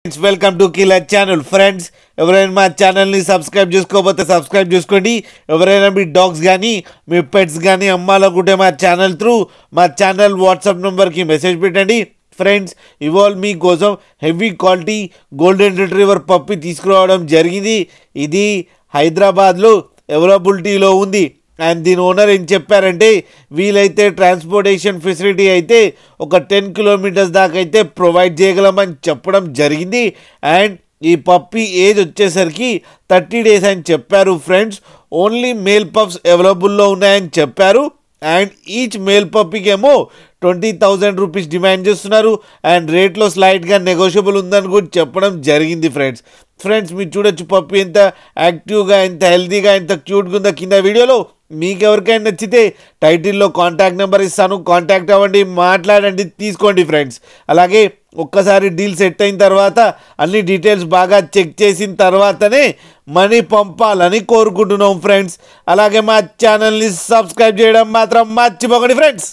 Welcome to killer channel friends. ఎవరైనా మా ఛానల్ని సబ్స్క్రైబ్ చేసుకోకపోతే సబ్స్క్రైబ్ చేసుకోండి. ఎవరైనా మీ డాగ్స్ కానీ మీ పెట్స్ కానీ అమ్మాలనుకుంటే మా ఛానల్ వాట్సాప్ నెంబర్కి మెసేజ్ పెట్టండి. ఫ్రెండ్స్, ఇవాళ మీకోసం హెవీ క్వాలిటీ గోల్డెన్ రిట్రీవర్ పప్పి తీసుకురావడం జరిగింది. ఇది హైదరాబాద్లో అవైలబిలిటీలో ఉంది. అండ్ దీని ఓనర్ ఏం చెప్పారంటే వీలైతే ట్రాన్స్పోర్టేషన్ ఫెసిలిటీ అయితే ఒక 10 కిలోమీటర్స్ దాకా అయితే ప్రొవైడ్ చేయగలమని చెప్పడం జరిగింది. అండ్ ఈ పప్పి ఏజ్ వచ్చేసరికి 30 డేస్ అని చెప్పారు. ఫ్రెండ్స్, ఓన్లీ మేల్ పప్స్ అవైలబుల్లో ఉన్నాయని చెప్పారు. అండ్ ఈచ్ మేల్ పప్పీకి ఏమో 20,000 రూపీస్ డిమాండ్ చేస్తున్నారు. అండ్ రేట్లో స్లైట్గా నెగోషియబుల్ ఉందని కూడా చెప్పడం జరిగింది. ఫ్రెండ్స్ మీరు చూడొచ్చు పప్పి ఎంత యాక్టివ్గా, ఎంత హెల్తీగా, ఎంత క్యూట్గా ఉందో కింద వీడియోలో. మీకు ఎవరికైనా నచ్చితే టైటిల్లో కాంటాక్ట్ నెంబర్ ఇస్తాను, కాంటాక్ట్ అవ్వండి, మాట్లాడండి, తీసుకోండి ఫ్రెండ్స్. అలాగే ఒక్కసారి డీల్ సెట్ అయిన తర్వాత అన్ని డీటెయిల్స్ బాగా చెక్ చేసిన తర్వాతనే మనీ పంపాలని కోరుకుంటున్నాం ఫ్రెండ్స్. అలాగే మా ఛానల్ని సబ్స్క్రైబ్ చేయడం మాత్రం మర్చిపోకండి ఫ్రెండ్స్.